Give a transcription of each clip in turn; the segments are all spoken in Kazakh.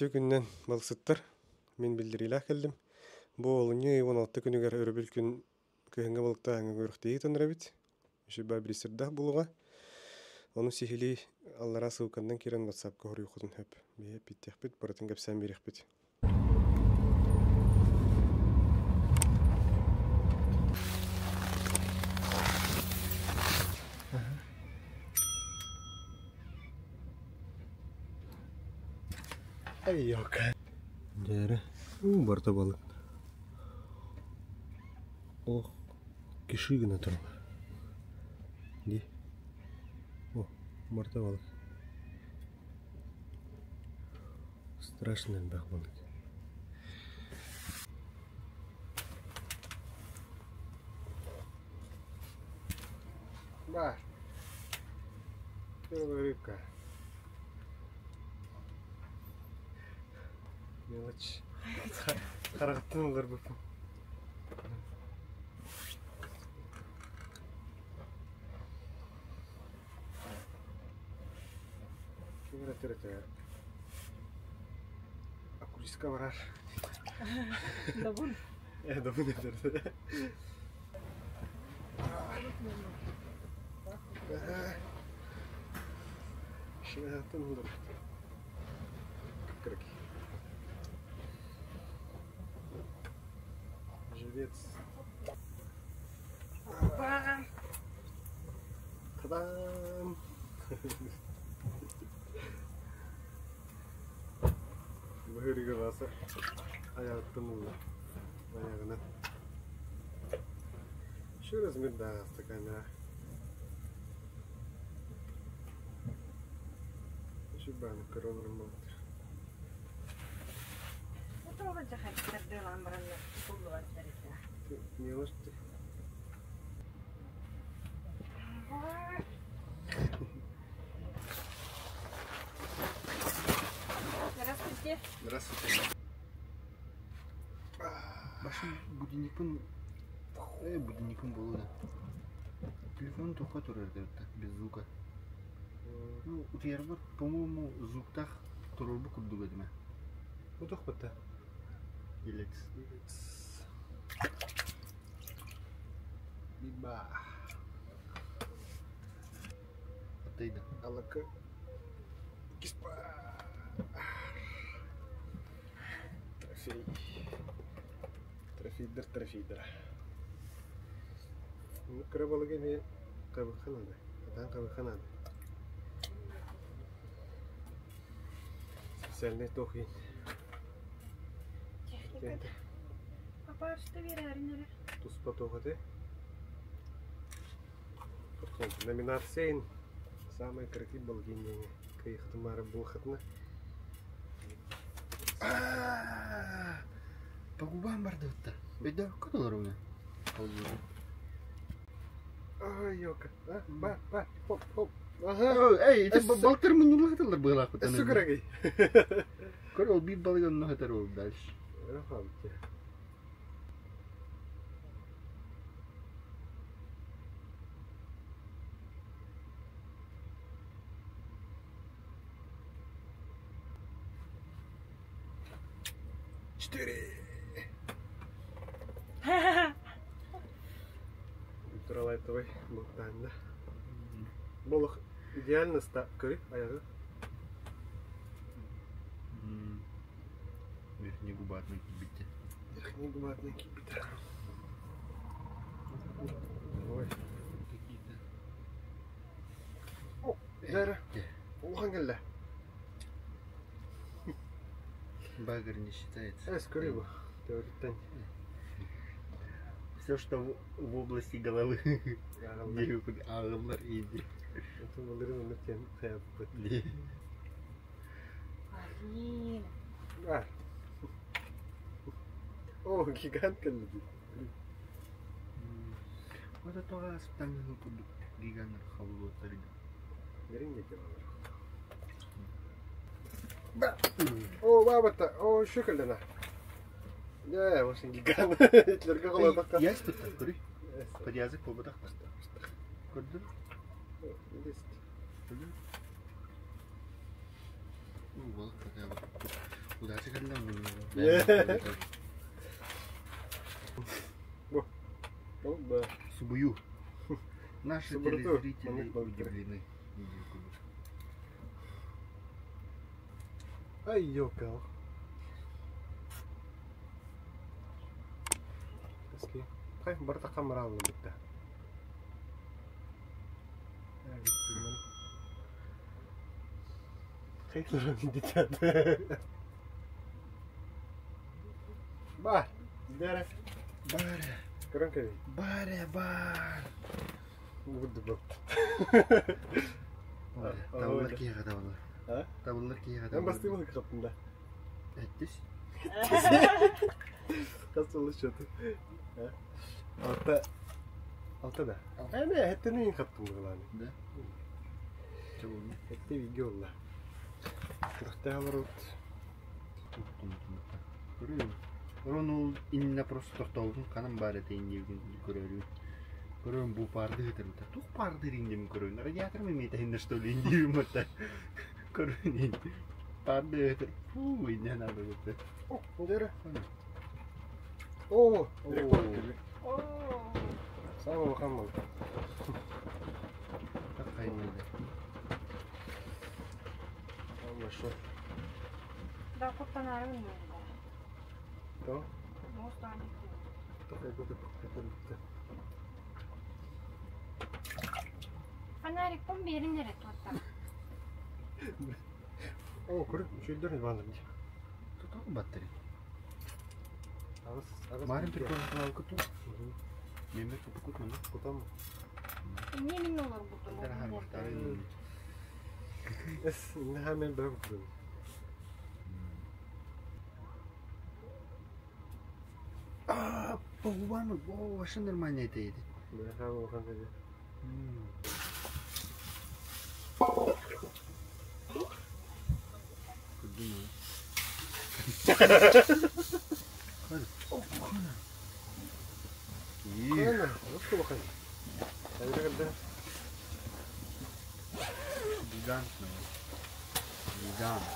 Үрбүлтү күннен балсыттар мен билдирилах келдим. Бу олуню 16 күнүгөр өрбүл күн кыһыңга балыкта аңы көрүктеги тонрабит. Шүба брисердах булуга. Onu sihili allara sığıkandan kiren WhatsApp'ka horuyukudun hep. Bir bittiyakbit, baratın kapsan birikbit. Ay yok. Dere. Barta balık. Oh. Kişi güne тұрып. Di. О, барта балык. Страшный бах балык. Бар. Рыбка. Мелочь. Характын олар бұл. Тыры-тыры. Акулиска барар. Добун. Добун етер. Шынағаттан олар. Кірік. Живец. Та-дам! Бөхөрігі басы аяғыттың ұлы. Аяғына. Şu размер дағасты камера. Şu баны көромырым болдыр. Это уже жахаттарды ламбыраны бұлдыға тәректі. Не олашты? Здравствуйте. Здравствуйте. Başım будильником было, да. Телефон только турарда, без звука. Ну, у тебя, по-моему, звук-тах турарбу курдуга деме. Удох бата. Илекс. Биба. Атайда. Алака. Киспа. Трофей. Трофейдер. Ну, крабалыга мен кабыкхан ады. Атан кабыкхан ады. Специальный тохи. Техника. Папа, что вераринер? Туспа тохаты. Номинациян самый красивый балгинение. Кайхтымары булхатна. По губам бардотта. Беда, куда ровно? Ай, ёка. Ба, хоп. Ага. Эй, это балтер мы не лохаталар была. Это крагай. Корол бит балган много таров дальше. Рахамте. Тралайтовый бултан, да. Болох идеально көрі аяғы. Верхние губа одной кибите. Верхние губа одной кибите. Ой. Какие-то. О, дара. Оған келді. Багр не считается. Скорее бы. Теореттен. Все, что в области головы. Ağırlar iyiydi. Это балерина ныртен хаяп быт. Блин. Бар. О, гигант келді. Вот это раз там гигант хавло тарин. Беринге келалар. Ба. О, бабата. О, шөкелдена. Да, очень гигант. Итлерге қолай баққа. Яс тут көрі. Под язык побудақ баста. Көрдің? Есть. Ну, вот такая вот. Удачи каллам мен. Ба. Субую. Наши Субурту. телезрители Мамык балык. удивлены. Ай, ёкал. Эски. Хай, барта камералны битте. Хай, лорон дитят. Бар. Дәрә. Баря, Көрән кәби. баря, бар. Будды бу. Тавылар киеға тавылар. А? Тавылар киеға Мен тавылар. бастыймын кытында. Әттіс. Касылы шөтү. Алта да. Әне, әттені ең қаттым бұғыланы. Да. Чабылны. Әтте виге олла. Кырықта алыр от. Көрüyorum. Onu inne просто тоқтаудың қаным бар еді индеуген көрерім. Көрüyorum bu pardı hıtırımda. Тух pardı индем көрüyorum. Радиатор мен метайында что ли индеуім отта. Көрüyorum. Pardı hıtır. Фу, инден алды отта. О, дәрі. О, Сама бақан бол. Қайнайды. Алла шо. Да, куттанарым мен. То? Мостан. Такай көтіп көтіп. Фонарик пом беріңдер еттуатта. О, көріп, шөлдерін бандым. Тұтау баттыры. Ағыз. Марин прикольный алкы тұр. Мемер көпі көтмін. Құтам. Не мен олар бұтыр. Дәрі хармақтары. Эс, не хамен бір құтырым. Bu var mı? Bu başındır manyeteydi. Не хамен бақан деді. Kırdın mı? Hadi. Oh, kana. İyi. Қана, осы бақан. Әйрі қылды. Gigant mı? Gigant.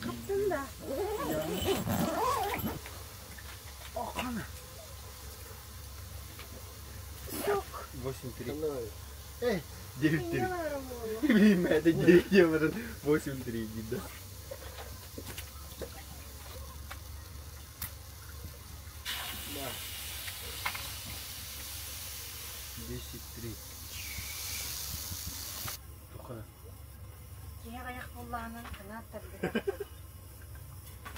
Қыптында. Oh, kana. Жоқ. 8-3. Қана. Эй, 9-3. Менің олар. Блин, это 9 8-3 гида. Да. 10-3. Тухана. Кеғ аяқ боллағынан қанаттар бір.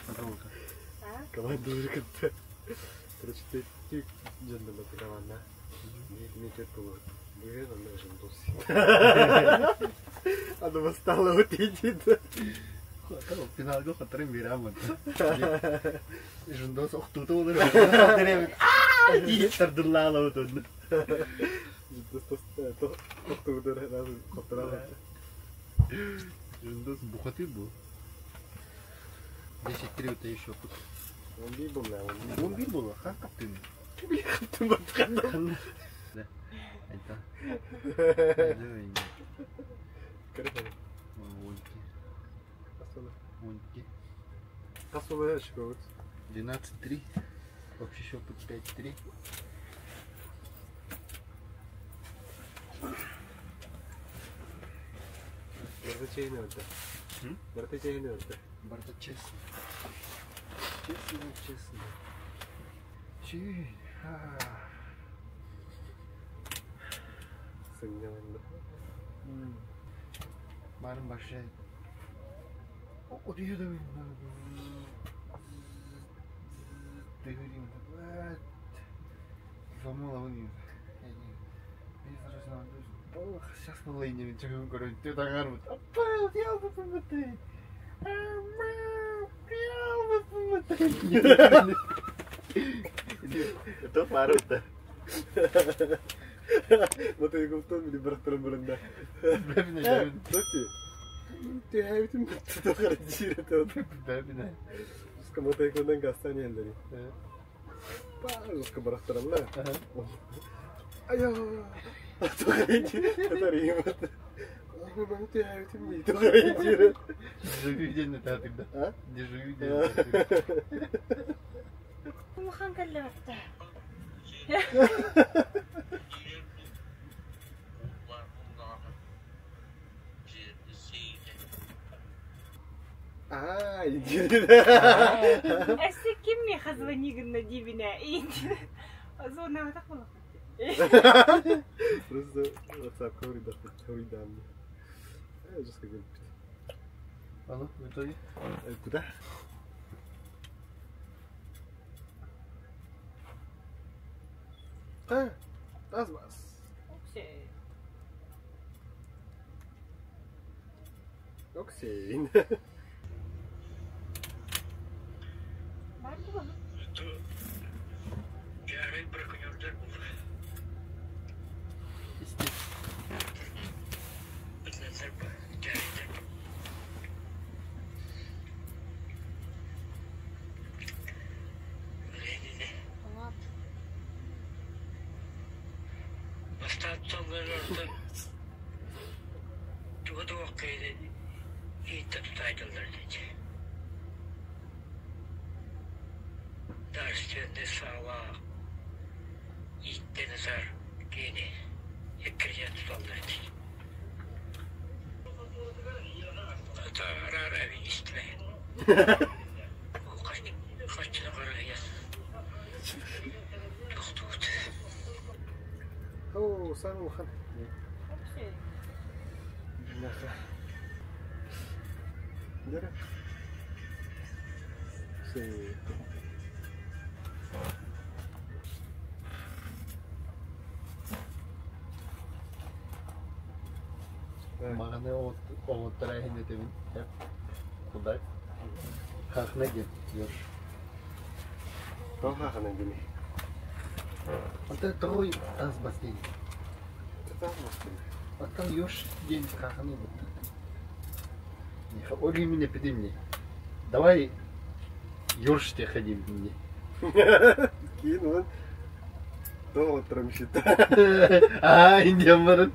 Пожалуйста. Команда уже как-то. Короче, ты жандала команда. Не тет было. Блин, он даже не Она восстала вот идет. Kalau final gue keterim biraman. Juntos waktu itu udah terdelala tuh. Waktu udah langsung kotoran. Juntos bukat itu. 10-3 это еще тут. Он был, да, Он бил было, как ты? Ты батхан. Да. Это. Это не. Короче, Вонки. Вонки. кассовая школа. 12-3. Общий счет 5-3. Вертачейный вот. Вертачейный вот. Барта честно. Честно. Чей. Сынняванда. Марин başlayın. O diyor da benim. Devireyim de. Evet. Замала вниз. Я сразу знаю. Ох, сейчас на лейне ведь чего говорю. Ты так гармут. Апа, я бы помытай. Это пару-то. Вот я говорю, что мне брат бранда. Слушай, ты hayatım bitti de kardeşim это. Бәбіне. С кому-то их на гастане елдери. Палка брахтарам на. Айо. Это рим. Ben de hayatım iyi. Doğru. Дежавю не татыгда. А? Дежавю Улахан кәлләбәттә. Әсі кем ме хазванигын на дивіне? Зона так була. Просто WhatsApp говорит данные. Я уже сказал. А ну, в итоге? Куда? Азбас. Оксейн. Бар була. Derslerinde sağlığa denizler gene ekriye tutanlardı. Hatta ara bir istemeyin. O kaçına karaya doktordu. Oo, sağ ol Han. Nasıl? Nere? Мағаны оғыттыра хендетемін. Құдай. Хақына кеп, еш. Кал хақына деме. Ата тұрой аз бастейін. Азбас деме. Ата еш ден хақына бұд. Ой, мне пиди мне. Давай еште ходим мне. Кейін он тоғы тұрым шетті. Индиан барын.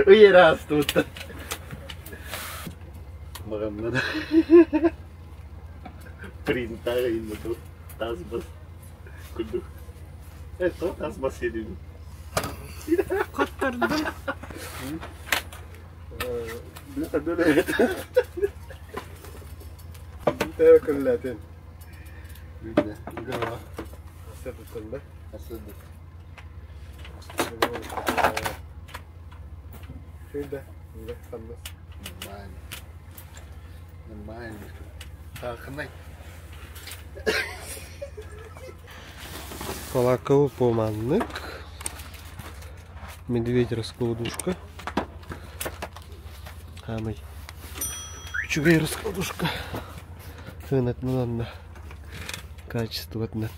Ой, раз тут. Маған мына. Принтага инді тут. Тазбас. Күлді. Сол тазбас едім. Қаттырдым. Дөлет. Тәуі күлләтен. Видно. Гава. Сәттін да? Асыды. Шүйді. Үлі қандас. Нормально. Нормально. Хақынай. Колокол поманнык. Медведь раскладушка. Хамый. Чугай раскладушка. Хынат мынанна. Качественна.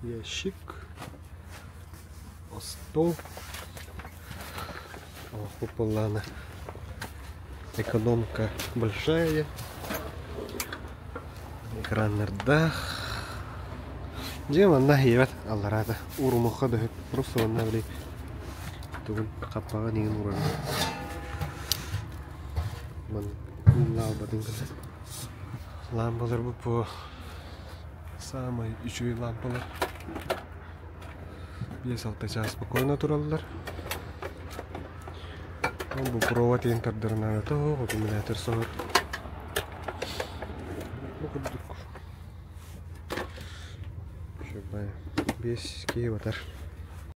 Ящик. Стол. Куполана. Экономка большая. Экраннар дах. Дем анна хейбат алларада. Урумуха да просто анна билей. Тугун каппага неген уран. Ман лампадын кылды. Лампалар bu по самый üçüncü лампалар. 5-6 час спокойно тураллар. Bu провод интердерна то, аккумулятор сор. Şöyle 5 kW.